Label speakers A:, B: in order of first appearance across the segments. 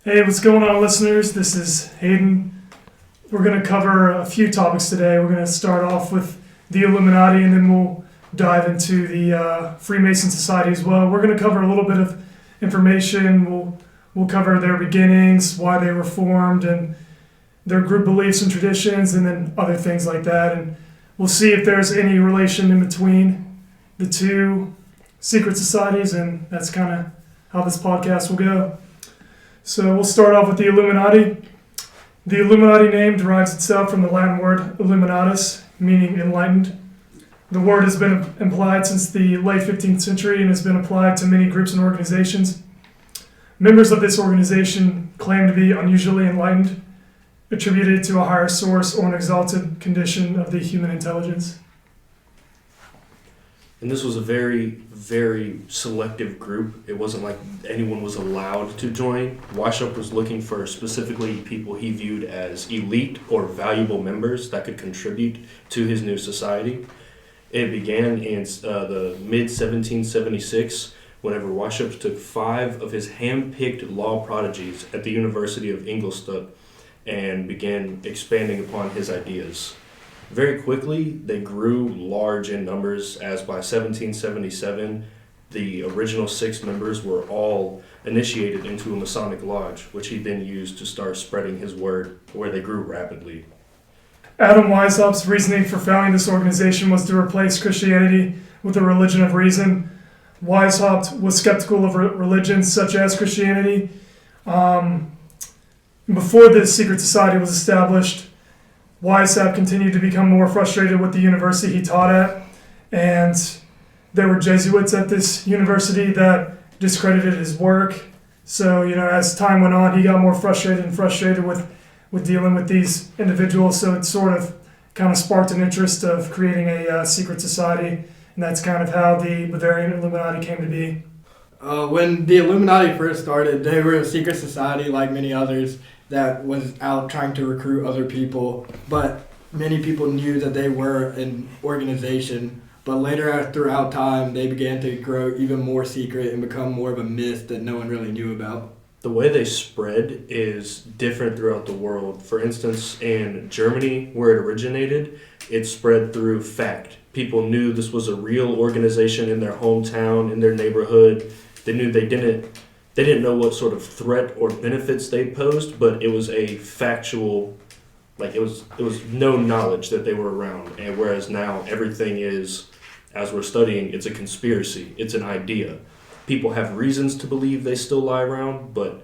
A: Hey, what's going on, listeners? This is Hayden. We're going to cover a few topics today. We're going to start off with the Illuminati, and then we'll dive into the Freemason Society as well. We're going to cover a little bit of information. We'll cover their beginnings, why they were formed, and their group beliefs and traditions, and then other things like that. And we'll see if there's any relation in between the two secret societies, and that's kind of how this podcast will go. So we'll start off with the Illuminati. The Illuminati name derives itself from the Latin word illuminatus, meaning enlightened. The word has been implied since the late 15th century and has been applied to many groups and organizations. Members of this organization claim to be unusually enlightened, attributed to a higher source or an exalted condition of the human intelligence.
B: And this was a very, very selective group. It wasn't like anyone was allowed to join. Weishaupt was looking for specifically people he viewed as elite or valuable members that could contribute to his new society. It began in the mid-1776 whenever Weishaupt took 5 of his hand-picked law prodigies at the University of Ingolstadt and began expanding upon his ideas. Very quickly, they grew large in numbers, as by 1777, the original 6 members were all initiated into a Masonic lodge, which he then used to start spreading his word, where they grew rapidly.
A: Adam Weishaupt's reasoning for founding this organization was to replace Christianity with a religion of reason. Weishaupt was skeptical of religions such as Christianity. Before the secret society was established, Weishaupt continued to become more frustrated with the university he taught at, and there were Jesuits at this university that discredited his work. So, as time went on, he got more frustrated with dealing with these individuals, so it sort of kind of sparked an interest of creating a secret society, and that's kind of how the Bavarian Illuminati came to be.
C: When the Illuminati first started, they were a secret society like many others that was out trying to recruit other people, but many people knew that they were an organization. But later, throughout time, they began to grow even more secret and become more of a myth that no one really knew about.
B: The way they spread is different throughout the world. For instance, in Germany, where it originated, it spread through fact. People knew this was a real organization in their hometown, in their neighborhood. They knew they didn't know what sort of threat or benefits they posed, but it was a factual, it was known knowledge that they were around. And whereas now everything is, as we're studying, it's a conspiracy, it's an idea. People have reasons to believe they still lie around, but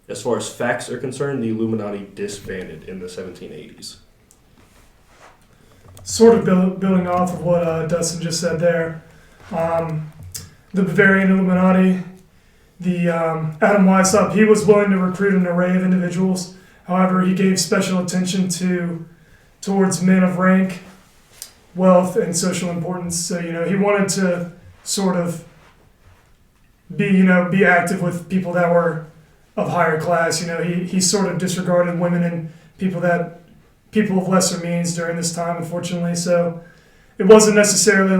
B: as far as facts are concerned, the Illuminati disbanded in the 1780s.
A: Sort of building off of what Dustin just said there, the Bavarian Illuminati, the Adam Weishaupt, he was willing to recruit an array of individuals. However, he gave special attention towards men of rank, wealth, and social importance. So, he wanted to sort of be active with people that were of higher class. He sort of disregarded women and people of lesser means during this time, unfortunately. So it wasn't necessarily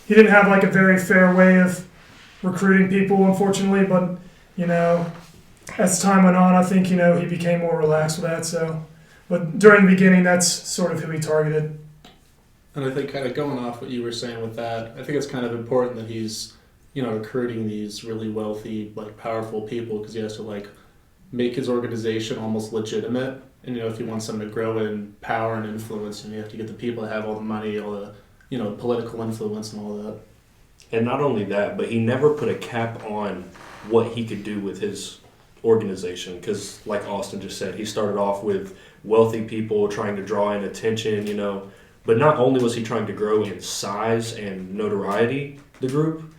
A: he didn't have a very fair way of recruiting people, unfortunately, but as time went on, I think he became more relaxed with that. So, but during the beginning, that's sort of who he targeted.
D: And I think kind of going off what you were saying with that, I think it's kind of important that he's recruiting these really wealthy, powerful people, because he has to make his organization almost legitimate. And if he wants them to grow in power and influence, you have to get the people that have all the money, all the political influence and all that.
B: And not only that, but he never put a cap on what he could do with his organization. Because, like Austin just said, he started off with wealthy people trying to draw in attention, But not only was he trying to grow in size and notoriety, the group,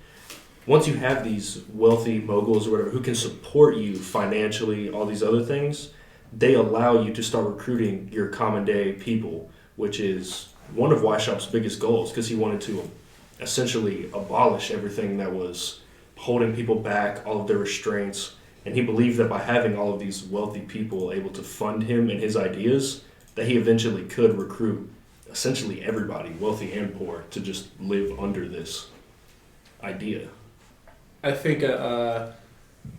B: once you have these wealthy moguls or whatever who can support you financially, all these other things, they allow you to start recruiting your common day people, which is one of Weishaupt's biggest goals, because he wanted to essentially abolish everything that was holding people back, all of their restraints. And he believed that by having all of these wealthy people able to fund him and his ideas, that he eventually could recruit essentially everybody, wealthy and poor, to just live under this idea.
D: I think a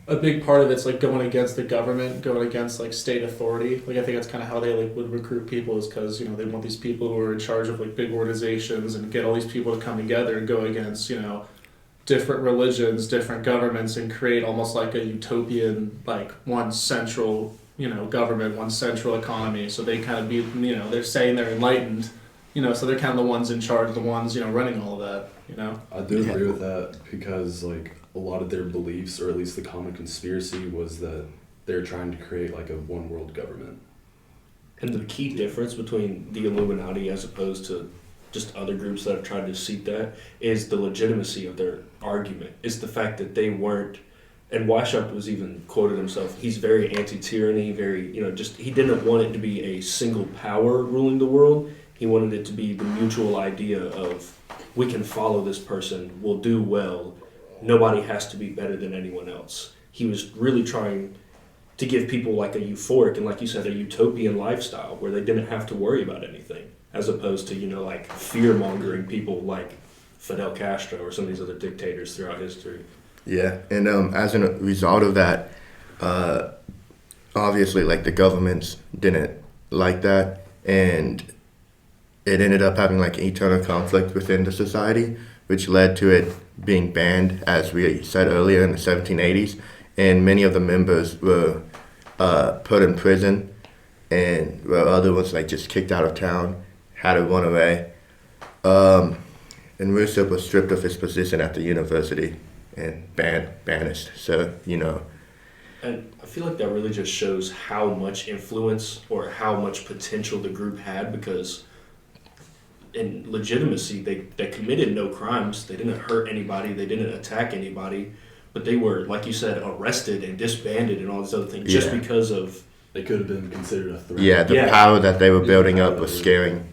D: a big part of it's like going against the government, going against like state authority. Like I think that's kind of how they like would recruit people, is because, you know, they want these people who are in charge of like big organizations and get all these people to come together and go against, you know, different religions, different governments, and create almost like a utopian, like one central, you know, government, one central economy. So they kind of be, you know, they're saying they're enlightened, you know, so they're kind of the ones in charge, the ones, you know, running all of that, you know.
E: I do agree with that, because like a lot of their beliefs, or at least the common conspiracy, was that they're trying to create like a one world government.
B: And the key difference between the Illuminati as opposed to just other groups that have tried to seek that is the legitimacy of their argument. It's the fact that they weren't, and Weishaupt was even quoted himself, he's very anti-tyranny, very, you know, just, he didn't want it to be a single power ruling the world. He wanted it to be the mutual idea of, we can follow this person, we'll do well, nobody has to be better than anyone else. He was really trying to give people like a euphoric and, like you said, a utopian lifestyle where they didn't have to worry about anything, as opposed to, you know, like fear-mongering people like Fidel Castro or some of these other dictators throughout history.
F: Yeah, and as a result of that, obviously, like, the governments didn't like that, and it ended up having like internal conflict within the society, which led to it being banned, as we said earlier, in the 1780s, and many of the members were put in prison, and other ones like just kicked out of town, had to run away. And Weishaupt was stripped of his position at the university and banished. So, you know.
B: And I feel like that really just shows how much influence or how much potential the group had, because in legitimacy, they committed no crimes. They didn't hurt anybody. They didn't attack anybody. But they were, like you said, arrested and disbanded and all these other things just because of...
E: They could have been considered a threat.
F: Yeah, the power that they were building up was scaring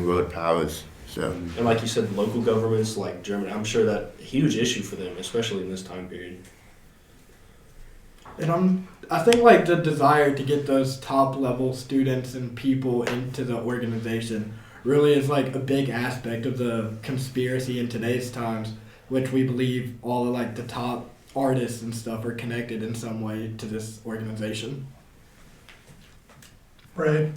F: world powers. So.
B: And like you said, local governments like Germany, I'm sure that a huge issue for them, especially in this time period.
C: And I think like the desire to get those top level students and people into the organization really is like a big aspect of the conspiracy in today's times, which we believe all of like the top artists and stuff are connected in some way to this organization.
A: Right.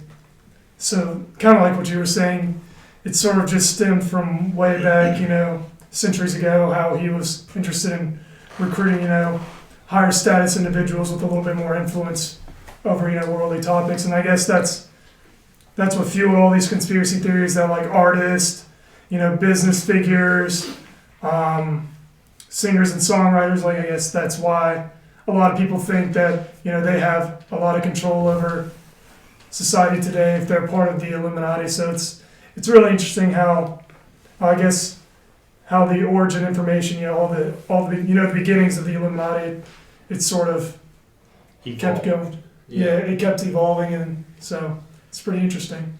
A: So kind of like what you were saying, it sort of just stemmed from way back, you know, centuries ago, how he was interested in recruiting, you know, higher status individuals with a little bit more influence over, you know, worldly topics. And I guess that's what fueled all these conspiracy theories that like artists, you know, business figures, singers and songwriters, like I guess that's why a lot of people think that, you know, they have a lot of control over society today if they're part of the Illuminati. So it's really interesting how, I guess, how the origin information, you know, all the you know, the beginnings of the Illuminati, it sort of kept going. Yeah, it kept evolving, and so it's pretty interesting.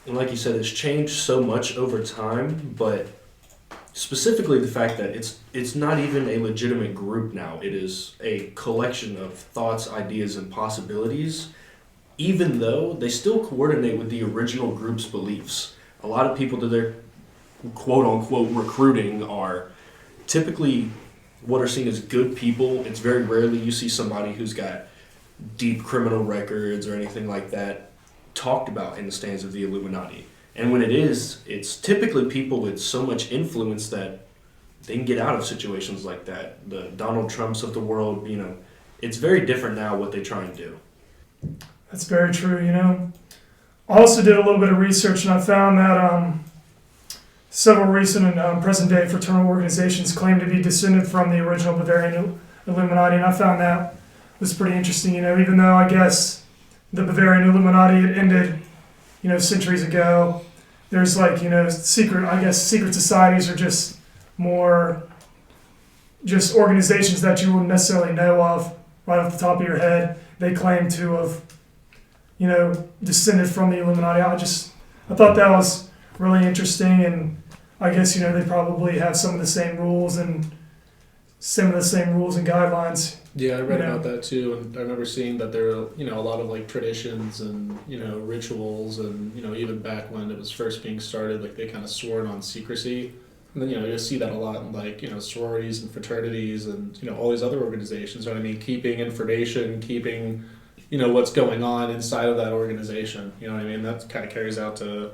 B: And like you said, it's changed so much over time, but specifically the fact that it's not even a legitimate group now. It is a collection of thoughts, ideas, and possibilities, even though they still coordinate with the original group's beliefs. A lot of people that they're quote-unquote recruiting are typically what are seen as good people. It's very rarely you see somebody who's got deep criminal records or anything like that talked about in the stands of the Illuminati. And when it is, it's typically people with so much influence that they can get out of situations like that. The Donald Trumps of the world, you know, it's very different now what they try and do.
A: That's very true, you know. I also did a little bit of research, and I found that several recent and present-day fraternal organizations claim to be descended from the original Bavarian Illuminati, and I found that was pretty interesting, you know, even though I guess the Bavarian Illuminati had ended, you know, centuries ago. There's like, you know, secret societies are just more just organizations that you wouldn't necessarily know of right off the top of your head. They claim to have, you know, descended from the Illuminati. I thought that was really interesting, and I guess, you know, they probably have some of the same rules and guidelines.
D: Yeah, I read about that too, and I remember seeing that there are, you know, a lot of like traditions and, you know, rituals, and, you know, even back when it was first being started, like they kind of swore on secrecy And then, you'll see that a lot in, like, sororities and fraternities and, all these other organizations, you know what I mean? Keeping information, keeping, what's going on inside of that organization, you know what I mean? That kind of carries out to,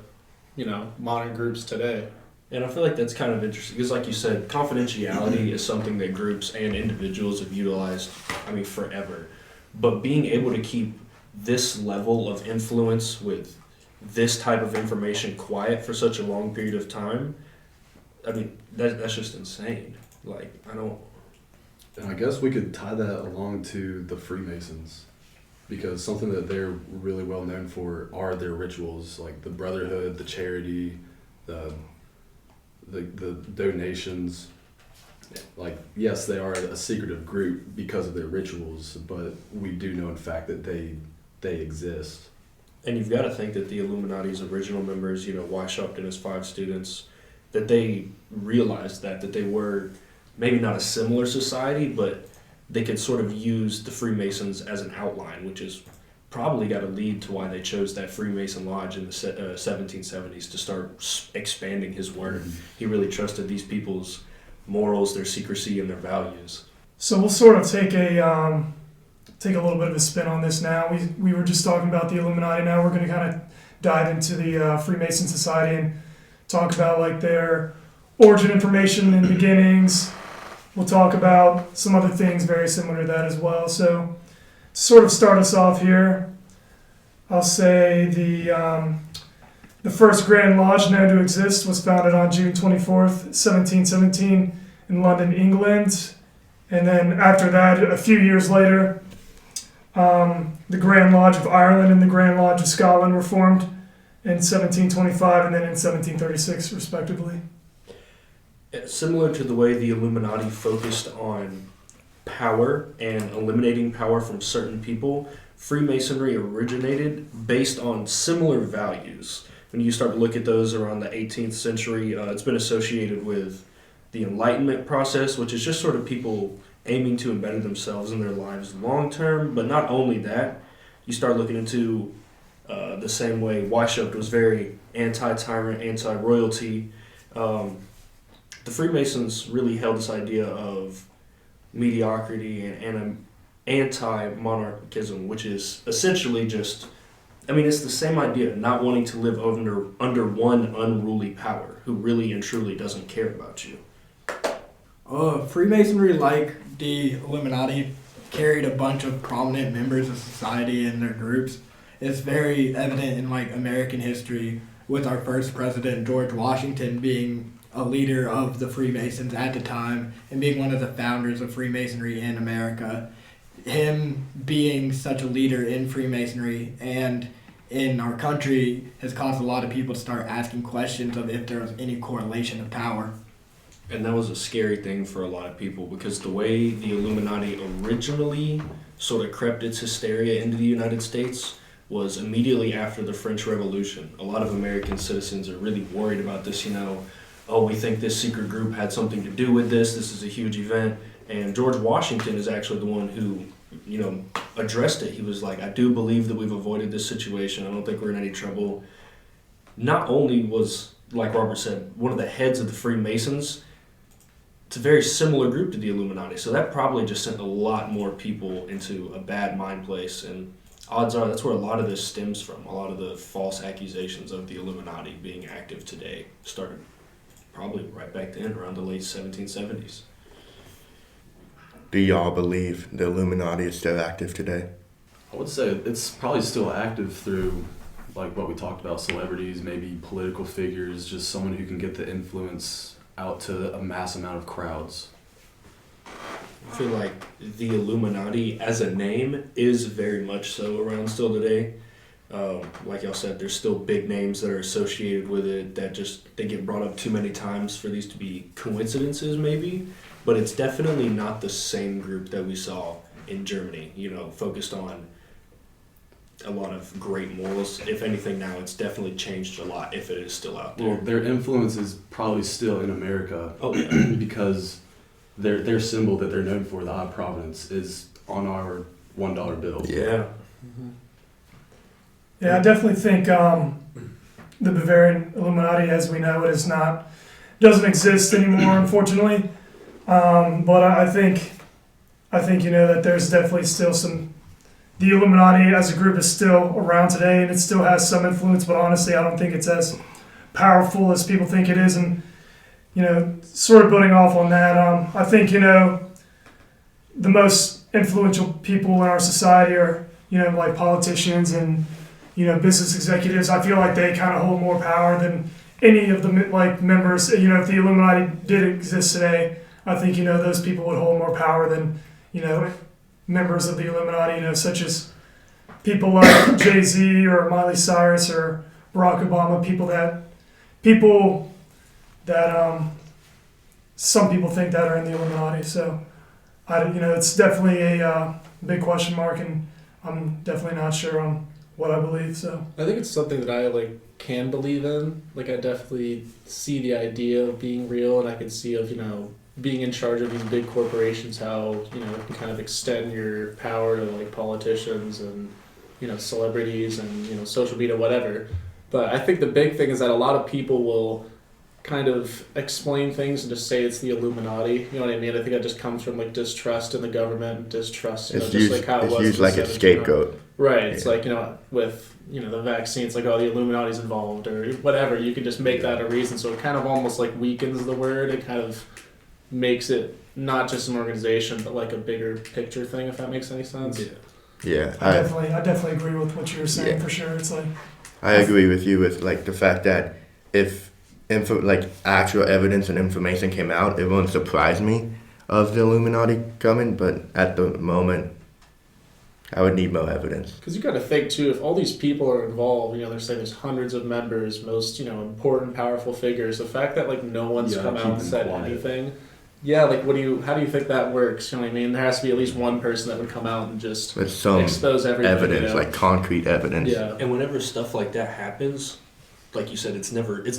D: modern groups today.
B: And I feel like that's kind of interesting because, like you said, confidentiality is something that groups and individuals have utilized, forever. But being able to keep this level of influence with this type of information quiet for such a long period of time, that's just insane. Like, I don't...
E: And I guess we could tie that along to the Freemasons, because something that they're really well known for are their rituals, like the brotherhood, the charity, the donations. Like, yes, they are a secretive group because of their rituals, but we do know in fact that they exist.
B: And you've got to think that the Illuminati's original members, Weishaupt and his 5 students, that they realized that they were maybe not a similar society, but they could sort of use the Freemasons as an outline, which is probably got to lead to why they chose that Freemason lodge in the 1770s to start expanding his word. Mm-hmm. He really trusted these people's morals, their secrecy, and their values.
A: So we'll sort of take a little bit of a spin on this now. We were just talking about the Illuminati. Now we're going to kind of dive into the Freemason Society and talk about like their origin information and beginnings. We'll talk about some other things very similar to that as well. So to sort of start us off here, I'll say the first Grand Lodge known to exist was founded on June 24th, 1717 in London, England. And then after that, a few years later, the Grand Lodge of Ireland and the Grand Lodge of Scotland were formed in 1725 and then in 1736, respectively.
B: Similar to the way the Illuminati focused on power and eliminating power from certain people, Freemasonry originated based on similar values. When you start to look at those around the 18th century, it's been associated with the Enlightenment process, which is just sort of people aiming to embed themselves in their lives long term. But not only that, you start looking into the same way Weishaupt was very anti-tyrant, anti-royalty. The Freemasons really held this idea of mediocrity and anti-monarchism, which is essentially just, it's the same idea, not wanting to live under one unruly power who really and truly doesn't care about you.
C: Freemasonry, like the Illuminati, carried a bunch of prominent members of society in their groups. It's very evident in like American history, with our first president, George Washington, being a leader of the Freemasons at the time and being one of the founders of Freemasonry in America. Him being such a leader in Freemasonry and in our country has caused a lot of people to start asking questions of if there was any correlation of power.
B: And that was a scary thing for a lot of people because the way the Illuminati originally sort of crept its hysteria into the United States was immediately after the French Revolution. A lot of American citizens are really worried about this, we think this secret group had something to do with this. This is a huge event. And George Washington is actually the one who, addressed it. He was like, I do believe that we've avoided this situation. I don't think we're in any trouble. Not only was, like Robert said, one of the heads of the Freemasons, it's a very similar group to the Illuminati. So that probably just sent a lot more people into a bad mind place. And odds are that's where a lot of this stems from. A lot of the false accusations of the Illuminati being active today started probably right back then, around the late 1770s.
F: Do y'all believe the Illuminati is still active today?
E: I would say it's probably still active through, like what we talked about, celebrities, maybe political figures, just someone who can get the influence out to a mass amount of crowds.
B: I feel like the Illuminati as a name is very much so around still today. Like y'all said, there's still big names that are associated with it that they get brought up too many times for these to be coincidences maybe, but it's definitely not the same group that we saw in Germany, focused on a lot of great morals. If anything now, it's definitely changed a lot if it is still out there.
E: Well, their influence is probably still in America because their symbol that they're known for, the Odd Providence, is on our $1 bill.
B: Yeah.
C: Mm-hmm.
A: Yeah, I definitely think the Bavarian Illuminati, as we know it, is not doesn't exist anymore, unfortunately. But I think that there's definitely still the Illuminati as a group is still around today, and it still has some influence. But honestly, I don't think it's as powerful as people think it is. And sort of building off on that, I think the most influential people in our society are like politicians and business executives. I feel like they kind of hold more power than any of the like members. If the Illuminati did exist today, I think those people would hold more power than members of the Illuminati. Such as people like Jay-Z or Miley Cyrus or Barack Obama. People that some people think that are in the Illuminati. So it's definitely a big question mark, and I'm definitely not sure on what I believe. So
D: I think it's something that I can believe in. I definitely see the idea of being real, and I can see of being in charge of these big corporations, how it can kind of extend your power to politicians and celebrities and social media, whatever. But I think the big thing is that a lot of people will kind of explain things and just say it's the Illuminati. You know what I mean? I think that just comes from distrust in the government, distrust.
F: It's
D: just
F: used,
D: how it
F: it's
D: was
F: used like a scapegoat.
D: Right. It's with the vaccine, it's the Illuminati's involved or whatever. You can just make that a reason. So it kind of almost weakens the word. It kind of makes it not just an organization, but a bigger picture thing. If that makes any sense.
F: Yeah.
A: I definitely agree with what you were saying for sure. It's
F: I agree with you with the fact that if actual evidence and information came out, it wouldn't surprise me of the Illuminati coming, but at the moment, I would need more evidence.
D: Because you got to think too, if all these people are involved, they're saying there's hundreds of members, most important, powerful figures. The fact that no one's come out and said anything, how do you think that works? You know what I mean? There has to be at least one person that would come out and just
F: with some
D: expose everything.
F: Evidence, concrete evidence.
D: Yeah.
B: And whenever stuff like that happens, like you said, it's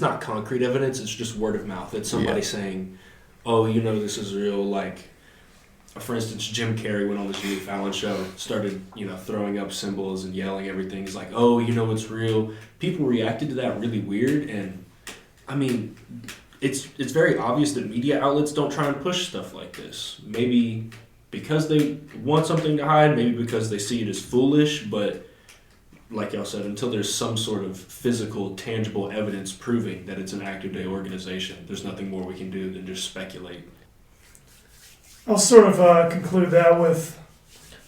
B: not concrete evidence. It's just word of mouth. It's somebody saying, "Oh, this is real." For instance, Jim Carrey went on the Jimmy Fallon show, started throwing up symbols and yelling everything. He's like, "Oh, it's real." People reacted to that really weird, and I mean, it's very obvious that media outlets don't try and push stuff like this. Maybe because they want something to hide, maybe because they see it as foolish, but like y'all said, until there's some sort of physical, tangible evidence proving that it's an active day organization, there's nothing more we can do than just speculate.
A: I'll sort of conclude that with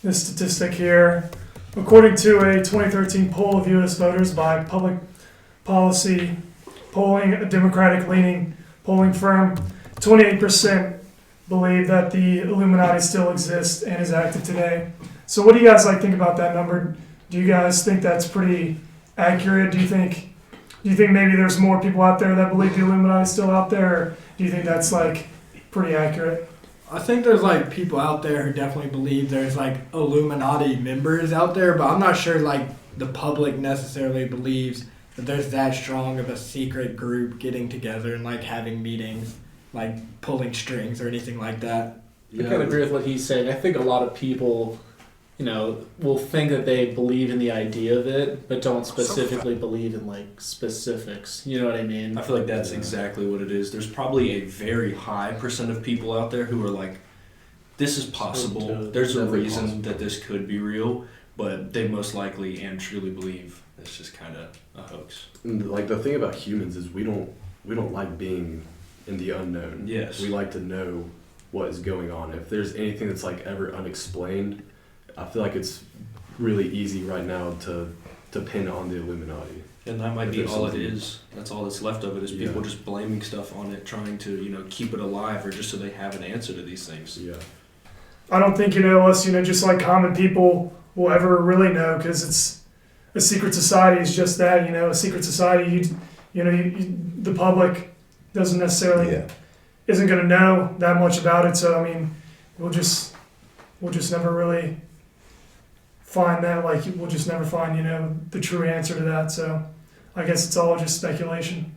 A: this statistic here. According to a 2013 poll of U.S. voters by Public Policy Polling, a Democratic-leaning polling firm, 28% believe that the Illuminati still exists and is active today. So what do you guys think about that number? Do you guys think that's pretty accurate? Do you think maybe there's more people out there that believe the Illuminati is still out there? Or do you think that's pretty accurate?
C: I think there's people out there who definitely believe there's Illuminati members out there, but I'm not sure the public necessarily believes that there's that strong of a secret group getting together and having meetings, pulling strings or anything like that.
D: I kind of agree with what he's saying. I think a lot of people will think that they believe in the idea of it, but don't specifically believe in specifics. You know what I mean?
B: I feel like that's exactly what it is. There's probably a very high percent of people out there who are this is possible. There's a reason that this could be real, but they most likely and truly believe it's just kind of a hoax.
E: The thing about humans is we don't like being in the unknown.
B: Yes.
E: We like to know what is going on. If there's anything that's ever unexplained, I feel like it's really easy right now to pin on the Illuminati.
B: And that might be all it is. That's all that's left of it is people just blaming stuff on it, trying to, keep it alive or just so they have an answer to these things.
E: Yeah.
A: I don't think, us, just common people will ever really know, because it's a secret society is just that, a secret society, the public doesn't necessarily, isn't going to know that much about it. So, I mean, we'll just never really find that, we'll just never find, the true answer to that. So I guess it's all just speculation.